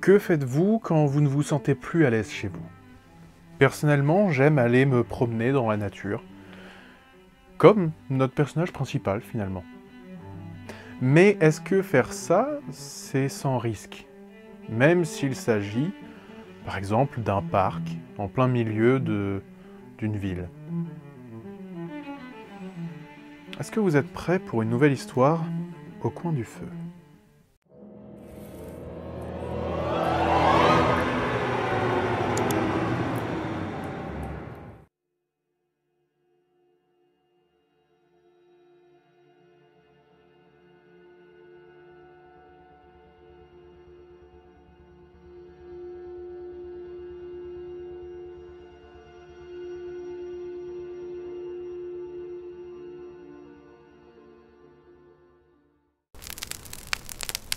Que faites-vous quand vous ne vous sentez plus à l'aise chez vous? Personnellement, j'aime aller me promener dans la nature, comme notre personnage principal finalement. Mais est-ce que faire ça, c'est sans risque? Même s'il s'agit, par exemple, d'un parc en plein milieu d'une ville. Est-ce que vous êtes prêts pour une nouvelle histoire au coin du feu?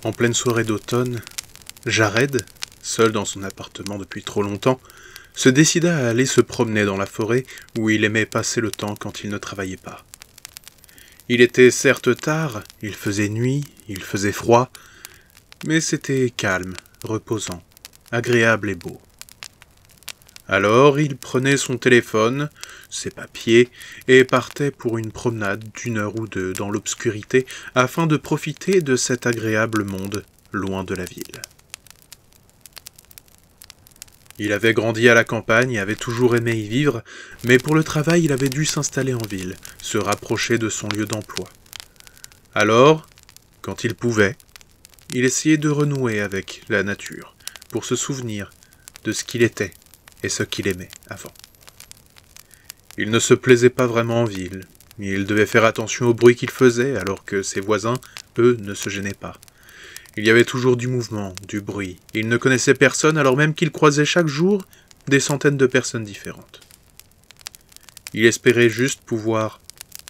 En pleine soirée d'automne, Jared, seul dans son appartement depuis trop longtemps, se décida à aller se promener dans la forêt où il aimait passer le temps quand il ne travaillait pas. Il était certes tard, il faisait nuit, il faisait froid, mais c'était calme, reposant, agréable et beau. Alors il prenait son téléphone, ses papiers, et partait pour une promenade d'1 heure ou 2 dans l'obscurité afin de profiter de cet agréable monde loin de la ville. Il avait grandi à la campagne et avait toujours aimé y vivre, mais pour le travail il avait dû s'installer en ville, se rapprocher de son lieu d'emploi. Alors, quand il pouvait, il essayait de renouer avec la nature, pour se souvenir de ce qu'il était et ce qu'il aimait avant. Il ne se plaisait pas vraiment en ville, mais il devait faire attention au bruit qu'il faisait alors que ses voisins, eux, ne se gênaient pas. Il y avait toujours du mouvement, du bruit. Il ne connaissait personne alors même qu'il croisait chaque jour des centaines de personnes différentes. Il espérait juste pouvoir,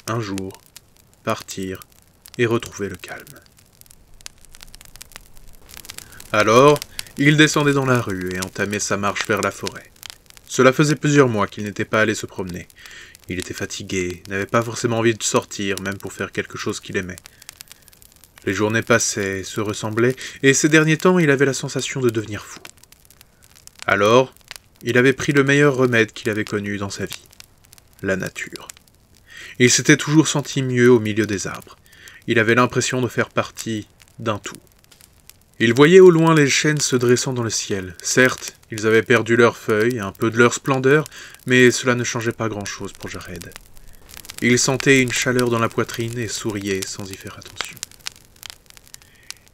un jour, partir et retrouver le calme. Alors, il descendait dans la rue et entamait sa marche vers la forêt. Cela faisait plusieurs mois qu'il n'était pas allé se promener. Il était fatigué, n'avait pas forcément envie de sortir, même pour faire quelque chose qu'il aimait. Les journées passaient, se ressemblaient, et ces derniers temps, il avait la sensation de devenir fou. Alors, il avait pris le meilleur remède qu'il avait connu dans sa vie, la nature. Il s'était toujours senti mieux au milieu des arbres. Il avait l'impression de faire partie d'un tout. Il voyait au loin les chênes se dressant dans le ciel. Certes, ils avaient perdu leurs feuilles, un peu de leur splendeur, mais cela ne changeait pas grand-chose pour Jared. Il sentait une chaleur dans la poitrine et souriait sans y faire attention.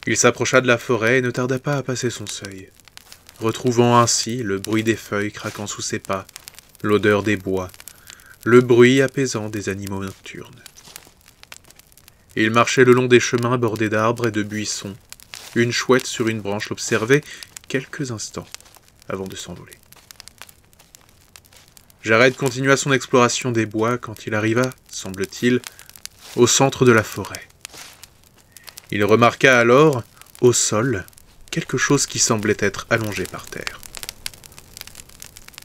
Il s'approcha de la forêt et ne tarda pas à passer son seuil, retrouvant ainsi le bruit des feuilles craquant sous ses pas, l'odeur des bois, le bruit apaisant des animaux nocturnes. Il marchait le long des chemins bordés d'arbres et de buissons. Une chouette sur une branche l'observait quelques instants avant de s'envoler. Jared continua son exploration des bois quand il arriva, semble-t-il, au centre de la forêt. Il remarqua alors, au sol, quelque chose qui semblait être allongé par terre.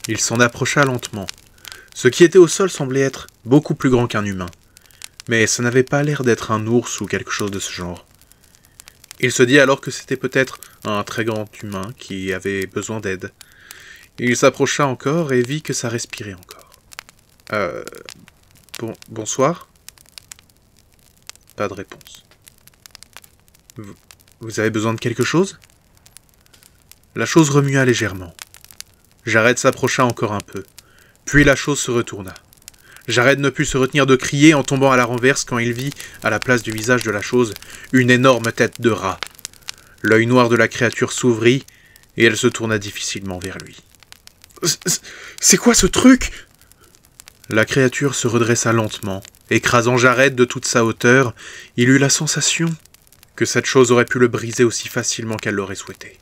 Il s'en approcha lentement. Ce qui était au sol semblait être beaucoup plus grand qu'un humain, mais ça n'avait pas l'air d'être un ours ou quelque chose de ce genre. Il se dit alors que c'était peut-être un très grand humain qui avait besoin d'aide. Il s'approcha encore et vit que ça respirait encore. Bonsoir ? Pas de réponse. Vous avez besoin de quelque chose ? La chose remua légèrement. Jared s'approcha encore un peu. Puis la chose se retourna. Jared ne put se retenir de crier en tombant à la renverse quand il vit, à la place du visage de la chose, une énorme tête de rat. L'œil noir de la créature s'ouvrit, et elle se tourna difficilement vers lui. « C'est quoi ce truc ?» La créature se redressa lentement. Écrasant Jared de toute sa hauteur, il eut la sensation que cette chose aurait pu le briser aussi facilement qu'elle l'aurait souhaité.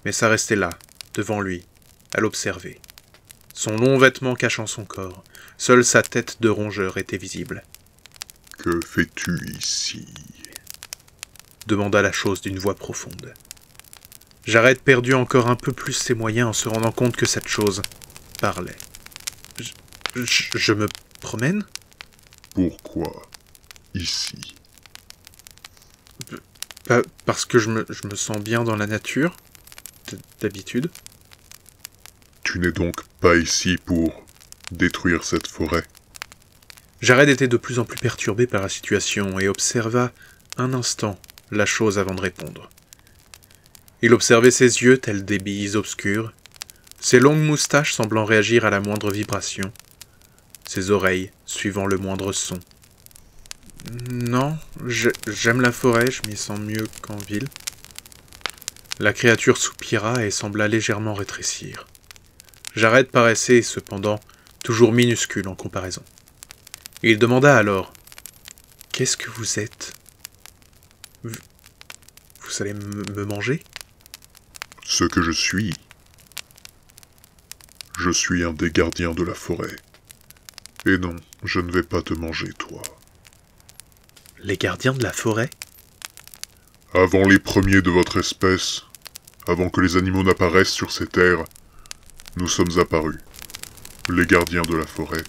Mais ça restait là, devant lui, à l'observer. Son long vêtement cachant son corps, seule sa tête de rongeur était visible. « Que fais-tu ici ?» demanda la chose d'une voix profonde. Jared perdit encore un peu plus ses moyens en se rendant compte que cette chose parlait. Je me promène ? Pourquoi ici ? Parce que je me sens bien dans la nature. d'habitude. Tu n'es donc pas ici pour détruire cette forêt? Jared était de plus en plus perturbé par la situation et observa un instant la chose avant de répondre. Il observait ses yeux tels des billes obscures, ses longues moustaches semblant réagir à la moindre vibration, ses oreilles suivant le moindre son. Non, j'aime la forêt, je m'y sens mieux qu'en ville. La créature soupira et sembla légèrement rétrécir. Jared paraissait, cependant, toujours minuscule en comparaison. Il demanda alors « Qu'est-ce que vous êtes ? Vous allez me manger ?» Ce que je suis un des gardiens de la forêt. Et non, je ne vais pas te manger, toi. Les gardiens de la forêt ? Avant les premiers de votre espèce, avant que les animaux n'apparaissent sur ces terres, nous sommes apparus. Les gardiens de la forêt,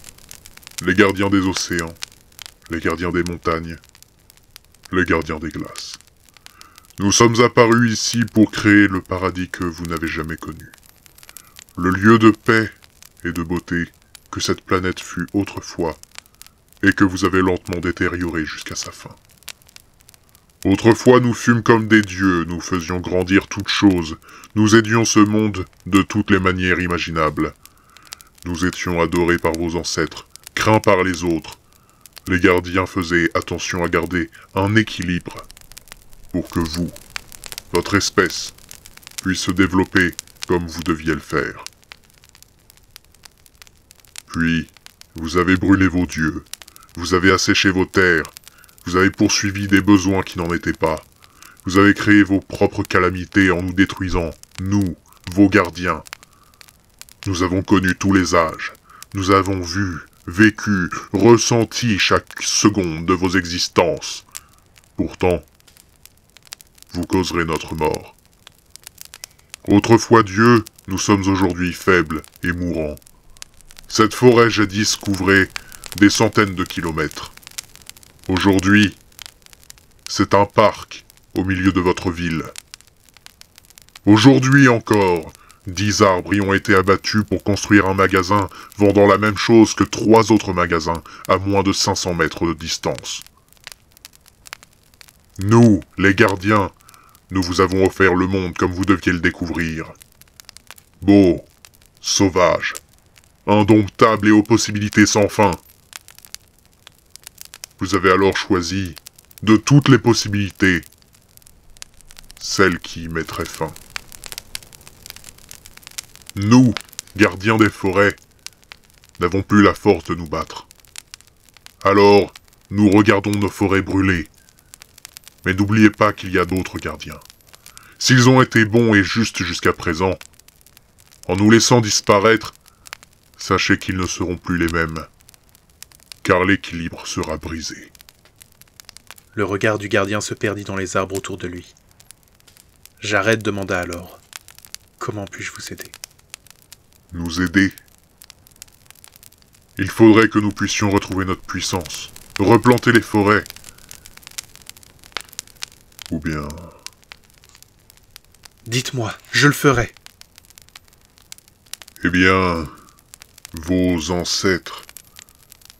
les gardiens des océans, les gardiens des montagnes, les gardiens des glaces. Nous sommes apparus ici pour créer le paradis que vous n'avez jamais connu. Le lieu de paix et de beauté que cette planète fut autrefois et que vous avez lentement détérioré jusqu'à sa fin. Autrefois nous fûmes comme des dieux, nous faisions grandir toutes choses, nous aidions ce monde de toutes les manières imaginables. Nous étions adorés par vos ancêtres, craints par les autres. Les gardiens faisaient attention à garder un équilibre pour que vous, votre espèce, puisse se développer comme vous deviez le faire. Puis, vous avez brûlé vos dieux, vous avez asséché vos terres, vous avez poursuivi des besoins qui n'en étaient pas. Vous avez créé vos propres calamités en nous détruisant, nous, vos gardiens. Nous avons connu tous les âges. Nous avons vu, vécu, ressenti chaque seconde de vos existences. Pourtant, vous causerez notre mort. Autrefois Dieu, nous sommes aujourd'hui faibles et mourants. Cette forêt jadis couvrait des centaines de kilomètres. Aujourd'hui, c'est un parc au milieu de votre ville. Aujourd'hui encore, 10 arbres y ont été abattus pour construire un magasin vendant la même chose que 3 autres magasins à moins de 500 mètres de distance. Nous, les gardiens, nous vous avons offert le monde comme vous deviez le découvrir. Beau, sauvage, indomptable et aux possibilités sans fin. Vous avez alors choisi, de toutes les possibilités, celle qui y mettrait fin. Nous, gardiens des forêts, n'avons plus la force de nous battre. Alors, nous regardons nos forêts brûler. Mais n'oubliez pas qu'il y a d'autres gardiens. S'ils ont été bons et justes jusqu'à présent, en nous laissant disparaître, sachez qu'ils ne seront plus les mêmes. Car l'équilibre sera brisé. Le regard du gardien se perdit dans les arbres autour de lui. Jared demanda alors « Comment puis-je vous aider ?» Nous aider? Il faudrait que nous puissions retrouver notre puissance, replanter les forêts. Ou bien... Dites-moi, je le ferai. Eh bien, vos ancêtres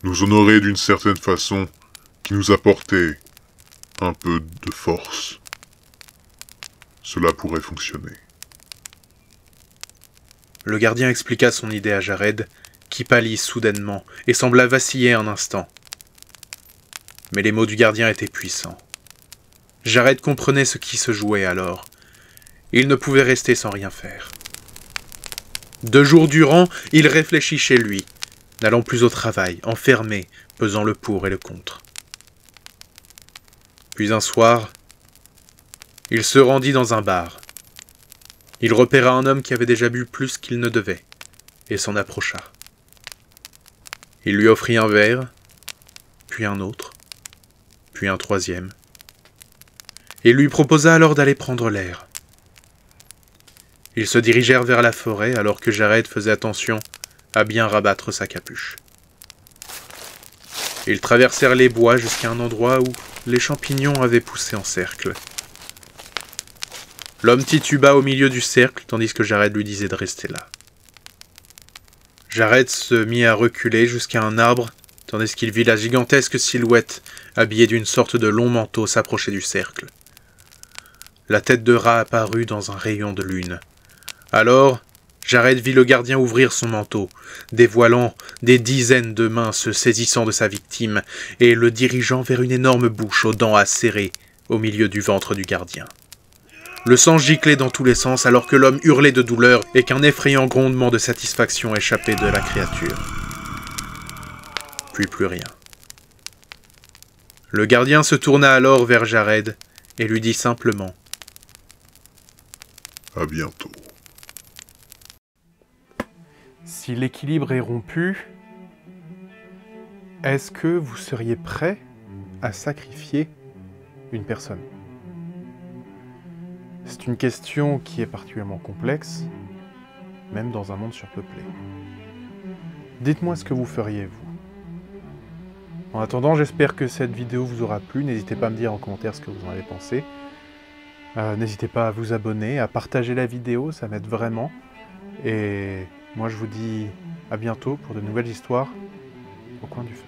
nous honoraient d'une certaine façon qui nous apportait un peu de force. Cela pourrait fonctionner. Le gardien expliqua son idée à Jared, qui pâlit soudainement et sembla vaciller un instant. Mais les mots du gardien étaient puissants. Jared comprenait ce qui se jouait alors. Il ne pouvait rester sans rien faire. 2 jours durant, il réfléchit chez lui, n'allant plus au travail, enfermé, pesant le pour et le contre. Puis un soir, il se rendit dans un bar. Il repéra un homme qui avait déjà bu plus qu'il ne devait, et s'en approcha. Il lui offrit un verre, puis un autre, puis un troisième, et lui proposa alors d'aller prendre l'air. Ils se dirigèrent vers la forêt alors que Jared faisait attention à bien rabattre sa capuche. Ils traversèrent les bois jusqu'à un endroit où les champignons avaient poussé en cercle. L'homme tituba au milieu du cercle, tandis que Jared lui disait de rester là. Jared se mit à reculer jusqu'à un arbre, tandis qu'il vit la gigantesque silhouette, habillée d'une sorte de long manteau, s'approcher du cercle. La tête de rat apparut dans un rayon de lune. Alors, Jared vit le gardien ouvrir son manteau, dévoilant des dizaines de mains se saisissant de sa victime et le dirigeant vers une énorme bouche aux dents acérées au milieu du ventre du gardien. Le sang giclait dans tous les sens alors que l'homme hurlait de douleur et qu'un effrayant grondement de satisfaction échappait de la créature. Puis plus rien. Le gardien se tourna alors vers Jared et lui dit simplement « À bientôt. » Si l'équilibre est rompu, est-ce que vous seriez prêt à sacrifier une personne? C'est une question qui est particulièrement complexe, même dans un monde surpeuplé. Dites-moi ce que vous feriez, vous. En attendant, j'espère que cette vidéo vous aura plu. N'hésitez pas à me dire en commentaire ce que vous en avez pensé. N'hésitez pas à vous abonner, à partager la vidéo, ça m'aide vraiment. Et moi, je vous dis à bientôt pour de nouvelles histoires au coin du feu.